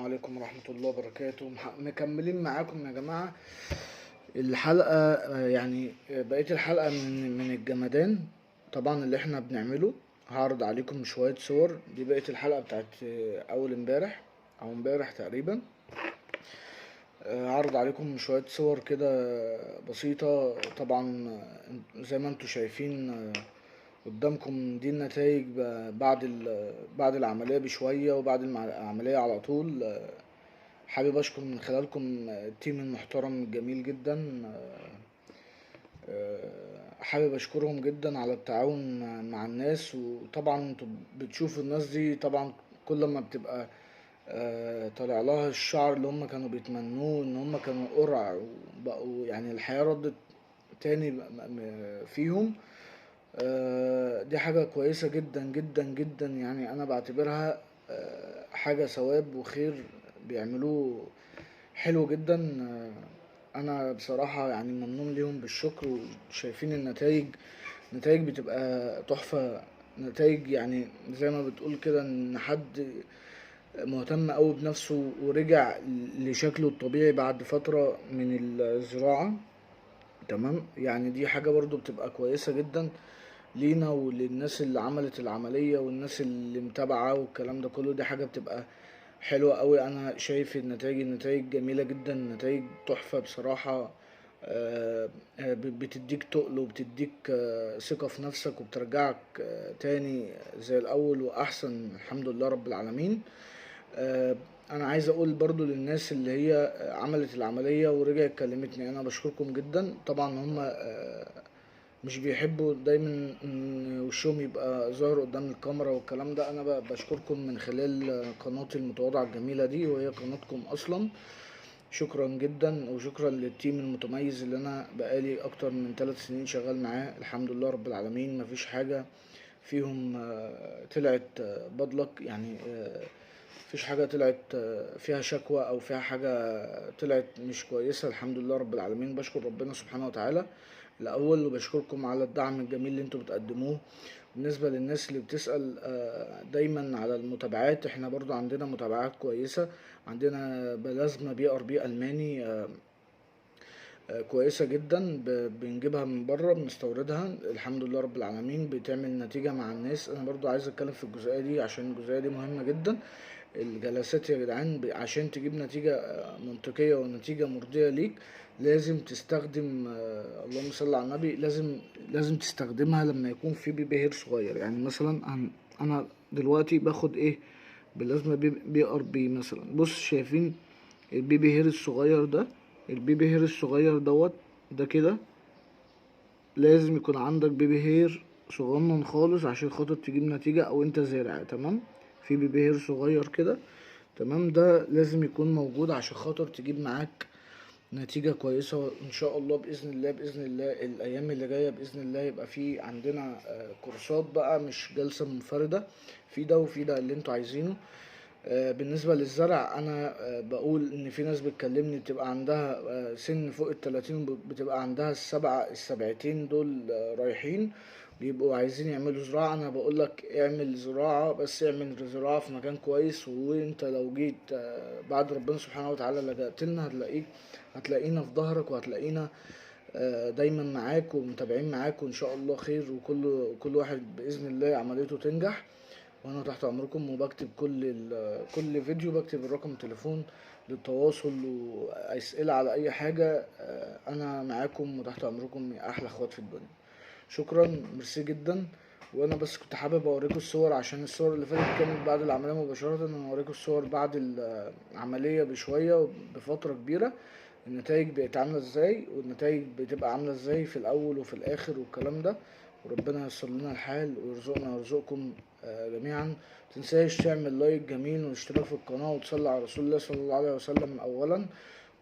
عليكم ورحمة الله وبركاته. مكملين معاكم يا جماعة الحلقة. يعني بقية الحلقة من الجمدان طبعا اللي احنا بنعمله. هعرض عليكم شوية صور. دي بقية الحلقة بتاعت أول امبارح أو امبارح تقريبا. هعرض عليكم شوية صور كده بسيطة. طبعا زي ما انتوا شايفين قدامكم دي النتائج بعد العملية بشوية وبعد العملية على طول. حابب اشكر من خلالكم التيم المحترم الجميل جدا. حابب اشكرهم جدا على التعاون مع الناس. وطبعا انتوا بتشوفوا الناس دي طبعا كل ما بتبقى طالع لها الشعر اللي هم كانوا بيتمنوه ان هم كانوا قرع وبقوا يعني الحياة ردت تاني فيهم. دي حاجة كويسة جدا جدا جدا. يعني انا بعتبرها حاجة ثواب وخير بيعملوه حلو جدا. انا بصراحة يعني ممنون ليهم بالشكر. وشايفين النتائج بتبقى تحفة. نتائج يعني زي ما بتقول كده ان حد مهتم قوي بنفسه ورجع لشكله الطبيعي بعد فترة من الزراعة. تمام. يعني دي حاجة برضو بتبقى كويسة جدا لينا وللناس اللي عملت العملية والناس اللي متابعة والكلام ده كله. دي حاجة بتبقى حلوة قوي. انا شايف النتائج جميلة جدا. النتائج تحفة بصراحة. بتديك تقل وبتديك ثقة في نفسك وبترجعك تاني زي الاول واحسن الحمد لله رب العالمين. انا عايز اقول برضو للناس اللي هي عملت العملية ورجعت كلمتني انا بشكركم جدا. طبعا هم مش بيحبوا دايما ان وشهم يبقى ظاهر قدام الكاميرا والكلام ده. انا بشكركم من خلال قناتي المتواضعة الجميلة دي وهي قناتكم اصلا. شكرا جدا وشكرا للتيم المتميز اللي انا بقالي اكتر من 3 سنين شغال معاه الحمد لله رب العالمين. مفيش حاجة فيهم طلعت بدلك يعني. مفيش حاجة طلعت فيها شكوى او فيها حاجة طلعت مش كويسة الحمد لله رب العالمين. بشكر ربنا سبحانه وتعالى الاول وبشكركم على الدعم الجميل اللي انتوا بتقدموه. بالنسبة للناس اللي بتسأل دايما على المتابعات، احنا برضو عندنا متابعات كويسة. عندنا بلازما BRB ألماني كويسة جدا. بنجيبها من بره بنستوردها الحمد لله رب العالمين. بتعمل نتيجة مع الناس. انا برضو عايز اتكلم في الجزئية دي عشان الجزئية دي مهمة جدا. الجلسات يا جدعان عشان تجيب نتيجة منطقية ونتيجة مرضية ليك لازم تستخدم اللهم صل على النبي. لازم تستخدمها لما يكون في بيبي هير صغير. يعني مثلا انا دلوقتي باخد ايه باللازمة BRB مثلا. بص شايفين البيبي هير الصغير ده. البيبي هير الصغير ده كده لازم يكون عندك بيبي هير صغنن خالص عشان خاطر تجيب نتيجة او انت زارع. تمام. في بيبي هير صغير كده تمام. ده لازم يكون موجود عشان خاطر تجيب معاك نتيجة كويسة ان شاء الله بإذن الله. بإذن الله الايام اللي جاية بإذن الله يبقى في عندنا كورسات بقى مش جلسة منفردة في ده وفي ده اللي انتوا عايزينه. بالنسبة للزرع انا بقول ان في ناس بتكلمني بتبقى عندها سن فوق ال30 بتبقى عندها السبعتين دول رايحين بيبقوا عايزين يعملوا زراعة. انا بقولك اعمل زراعة بس اعمل زراعة في مكان كويس. وانت لو جيت بعد ربنا سبحانه وتعالى لجأت لنا هتلاقينا في ظهرك وهتلاقينا دايما معاك ومتابعين معاك وان شاء الله خير. وكل واحد بإذن الله عمليته تنجح. وانا تحت امركم وبكتب كل فيديو بكتب الرقم التليفون للتواصل واسئلة على اي حاجة. انا معاكم وتحت امركم يا احلى اخوات في الدنيا. شكرا ميرسي جدا. وانا بس كنت حابب اوريكم الصور عشان الصور اللي فاتت كانت بعد العملية مباشرة. انا اوريكم الصور بعد العملية بشوية بفترة كبيرة. النتائج بقت عاملة ازاي والنتائج بتبقى عاملة ازاي في الاول وفي الاخر والكلام ده. وربنا ييسر لنا الحال ويرزقنا ويرزقكم جميعا. متنساش تعمل لايك جميل واشتراك في القناة وتصلي على رسول الله صلى الله عليه وسلم اولا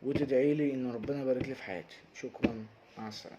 وتدعيلي ان ربنا يبارك لي في حياتي. شكرا. مع السلامة.